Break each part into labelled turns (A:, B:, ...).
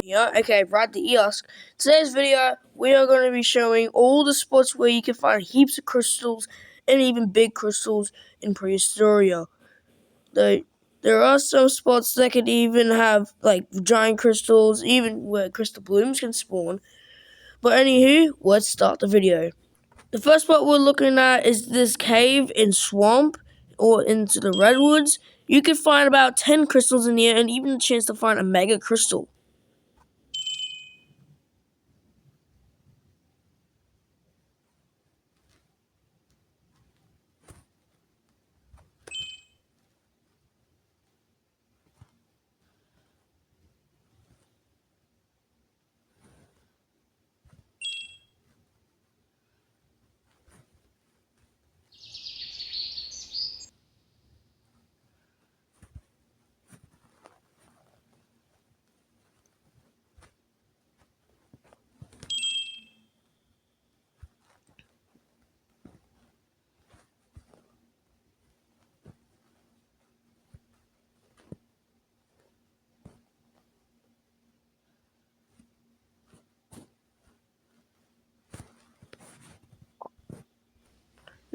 A: Yeah, okay, right the EOS. Today's video, we are going to be showing all the spots where you can find heaps of crystals and even big crystals in Prehistoria. There are some spots that can even have like giant crystals, even where crystal blooms can spawn. But anywho, let's start the video. The first spot we're looking at is this cave in swamp or into the redwoods. You can find about 10 crystals in here and even a chance to find a mega crystal.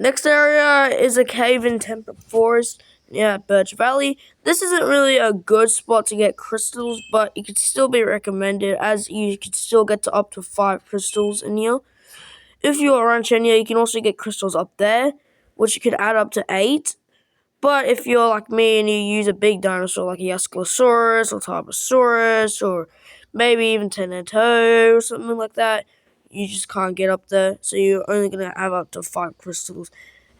A: Next area is a cave in temperate forest near Birch Valley. This isn't really a good spot to get crystals, but it could still be recommended as you could still get to up to 5 crystals in here. If you're around Chenya, you can also get crystals up there, which you could add up to 8. But if you're like me and you use a big dinosaur like a Ascalosaurus or Tarbosaurus or maybe even Tenato or something like that, you just can't get up there. So you're only going to have up to 5 crystals.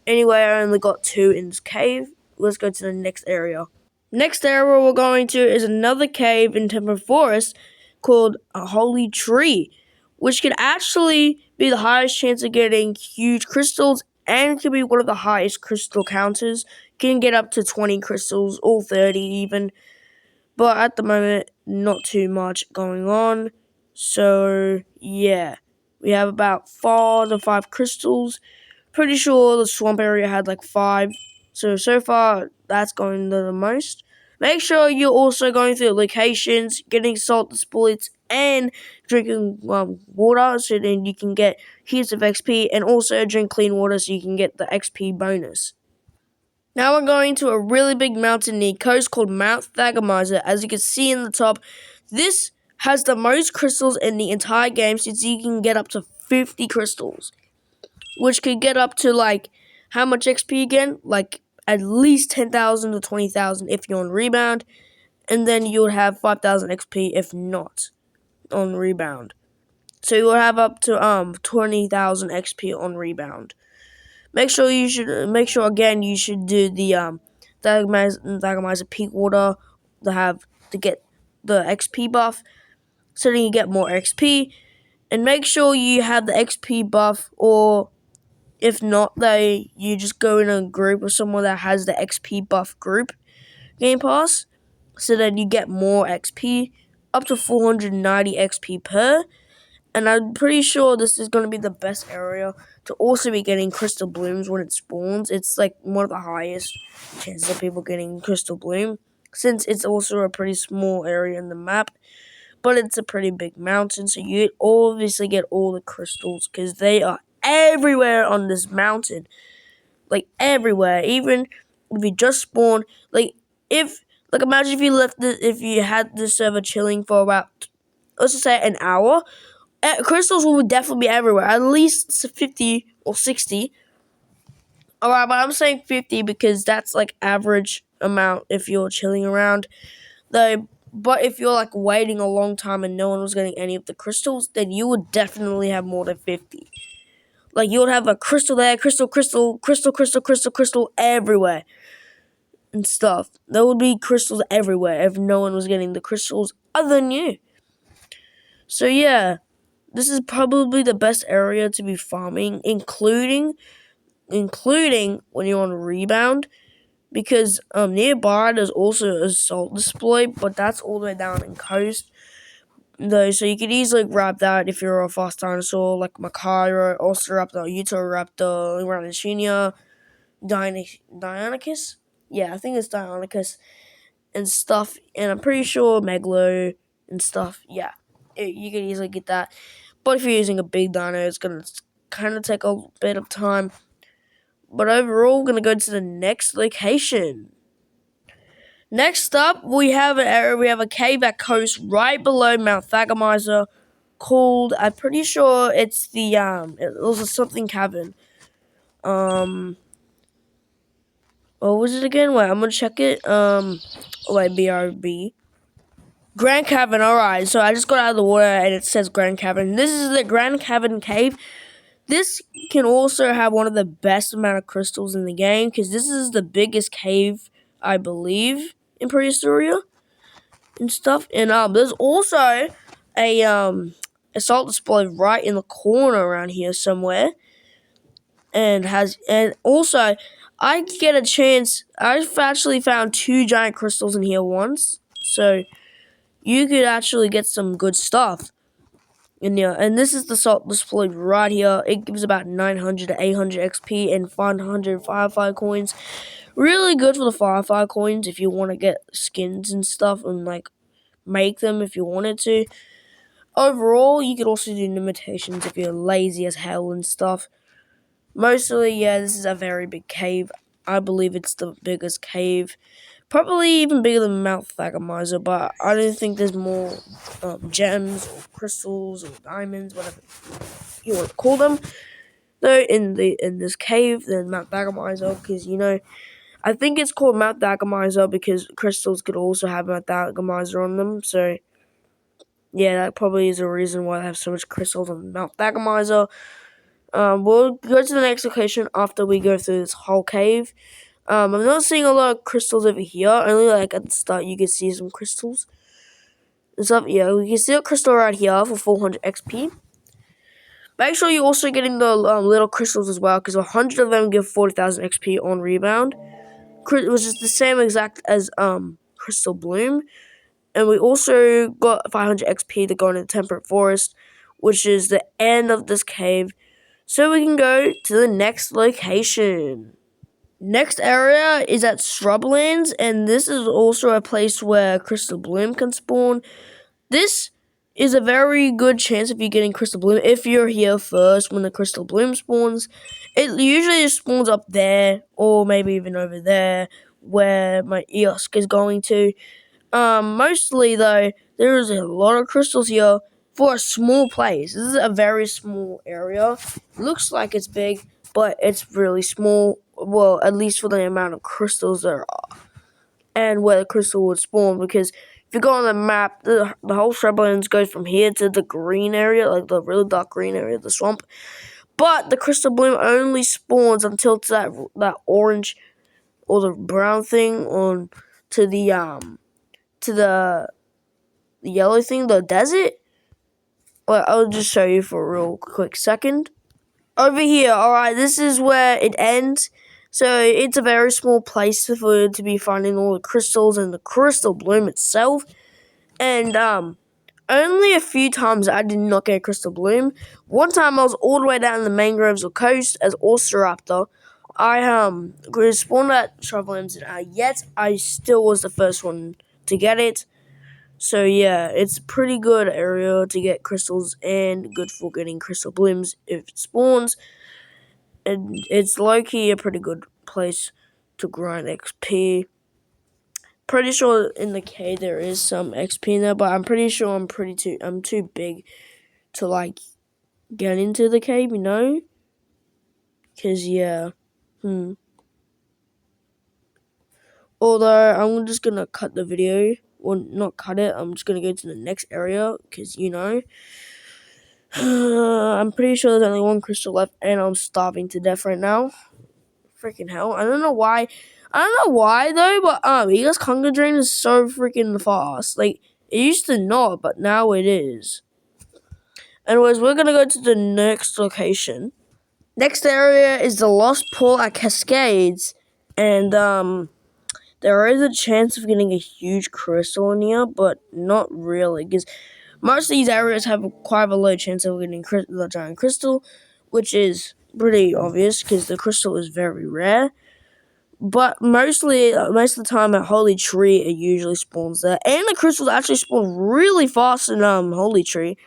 A: Anyway, I only got 2 in this cave. Let's go to the next area. Next area we're going to is another cave in temperate forest called a holy tree, which can actually be the highest chance of getting huge crystals and can be one of the highest crystal counters. Can get up to 20 crystals or 30 even, but at the moment not too much going on. So yeah, we have about 4 to 5 crystals. Pretty sure the swamp area had like 5. So far, that's going the most. Make sure you're also going through the locations, getting salt exploits, and drinking water so then you can get heaps of XP, and also drink clean water so you can get the XP bonus. Now we're going to a really big mountain near coast called Mount Thagomizer. As you can see in the top, this has the most crystals in the entire game since you can get up to 50 crystals, which could get up to like how much XP again? Like at least 10,000 to 20,000 if you're on rebound, and then you would have 5,000 XP if not on rebound. So you will have up to 20,000 XP on rebound. Make sure again you should do the Thagomizer peak water to get the XP buff, so then you get more XP, and make sure you have the XP buff, or if not, you just go in a group with someone that has the XP buff group game pass, so that you get more XP, up to 490 XP per. And I'm pretty sure this is going to be the best area to also be getting crystal blooms when it spawns. It's like one of the highest chances of people getting crystal bloom, since it's also a pretty small area in the map, but it's a pretty big mountain, so you obviously get all the crystals because they are everywhere on this mountain. Like everywhere. Even if you just spawn, imagine if you had the server chilling for about, let's just say, an hour, crystals will definitely be everywhere, at least 50 or 60. Alright, but I'm saying 50 because that's like average amount if you're chilling around. But if you're like waiting a long time and no one was getting any of the crystals, then you would definitely have more than 50. Like you would have a crystal there, crystal everywhere and stuff. There would be crystals everywhere if no one was getting the crystals other than you. So yeah, this is probably the best area to be farming, including when you're on rebound, because nearby there's also a salt display, but that's all the way down in coast. Though, so you could easily grab that if you're a fast dinosaur like Macairo, Osteraptor, Utahraptor, Ranachinia, Deinonychus? Yeah, I think it's Deinonychus and stuff. And I'm pretty sure Megalo, and stuff. Yeah, you can easily get that. But if you're using a big dino, it's gonna kind of take a bit of time. But overall, we're gonna go to the next location. Next up, we have an area. We have a cave that coasts right below Mount Thagomizer, called. I'm pretty sure it's the It was a something cavern. What was it again? Wait, I'm gonna check it. Wait, BRB. Grand Cavern, alright. So I just got out of the water and it says Grand Cavern. This is the Grand Cavern Cave. This can also have one of the best amount of crystals in the game because this is the biggest cave, I believe, in Prehistoria and stuff. And there's also a salt display right in the corner around here somewhere. And also I get a chance. I've actually found 2 giant crystals in here once. So you could actually get some good stuff. And this is the salt display right here. It gives about 900 to 800 XP and 500 Firefly coins. Really good for the Firefly coins if you want to get skins and stuff and like make them if you wanted to. Overall, you could also do limitations if you're lazy as hell and stuff. Mostly, yeah, this is a very big cave. I believe it's the biggest cave. Probably even bigger than Mount Thagomizer, but I don't think there's more gems or crystals or diamonds, whatever you want to call them, though, in this cave than Mount Thagomizer, because, I think it's called Mount Thagomizer because crystals could also have Mount Thagomizer on them, so, yeah, that probably is a reason why they have so much crystals on Mount Thagomizer. We'll go to the next location after we go through this whole cave. I'm not seeing a lot of crystals over here. Only like at the start you can see some crystals and stuff. Yeah, we can see a crystal right here for 400 XP. Make sure you're also getting the little crystals as well, because 100 of them give 40,000 XP on rebound, which is the same exact as Crystal Bloom. And we also got 500 XP to go into the Temperate Forest, which is the end of this cave. So we can go to the next location. Next area is at Shrublands, and this is also a place where Crystal Bloom can spawn. This is a very good chance of you getting Crystal Bloom if you're here first when the Crystal Bloom spawns. It usually just spawns up there, or maybe even over there, where my Eosk is going to. Mostly though, there is a lot of crystals here for a small place. This is a very small area. Looks like it's big, but it's really small. Well, at least for the amount of crystals there are, and where the crystal would spawn. Because if you go on the map, the whole Shrublands goes from here to the green area, like the really dark green area, the swamp. But the Crystal Bloom only spawns until it's that orange or the brown thing on to the yellow thing, the desert. Well, I'll just show you for a real quick second. Over here, alright, this is where it ends. So it's a very small place for to be finding all the crystals and the Crystal Bloom itself. And only a few times I did not get a Crystal Bloom. One time I was all the way down in the mangroves or coast as Osteraptor. I spawned at Shrublands, and yet I still was the first one to get it. So yeah, it's a pretty good area to get crystals and good for getting Crystal Blooms if it spawns. And it's low-key a pretty good place to grind XP. Pretty sure in the cave there is some XP in there, but I'm pretty sure I'm too big to like get into the cave, Cause yeah. Although I'm just gonna cut the video. Well, not cut it. I'm just gonna go to the next area because I'm pretty sure there's only one crystal left, and I'm starving to death right now. Freaking hell! I don't know why. Though, but Eagle's hunger drain is so freaking fast. Like it used to not, but now it is. Anyways, we're gonna go to the next location. Next area is the Lost Pool at Cascades, and there is a chance of getting a huge crystal in here, but not really, because most of these areas have quite a low chance of getting the giant crystal, which is pretty obvious, because the crystal is very rare. But mostly, most of the time at Holy Tree, it usually spawns there. And the crystals actually spawn really fast in Holy Tree.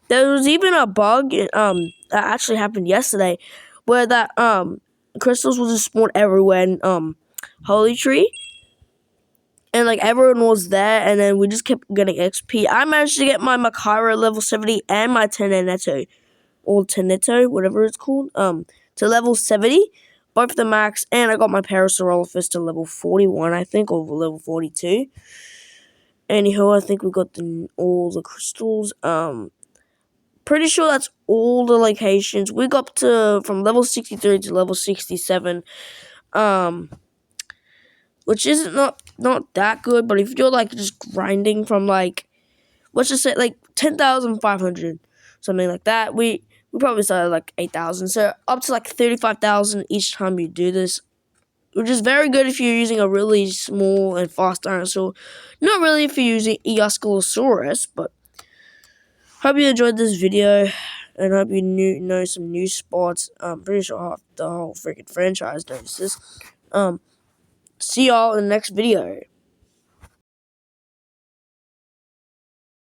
A: There was even a bug that actually happened yesterday, where that crystals will just spawn everywhere in Holy Tree, and like everyone was there, and then we just kept getting XP. I managed to get my Makara level 70 and my Teneneto, or Teneto, whatever it's called, to level 70, both the max, and I got my Parasaurolophus to level 41, I think, or level 42. Anyhow, I think we got all the crystals. Pretty sure that's all the locations. We got to from level 63 to level 67. Which isn't not that good, but if you're like just grinding from like, let's just say like 10,500, something like that, we probably started like 8,000, so up to like 35,000 each time you do this, which is very good if you're using a really small and fast dinosaur. Not really if you're using Eoscalosaurus, but hope you enjoyed this video, and hope you know some new spots. I'm pretty sure the whole freaking franchise knows this. See y'all in the next video.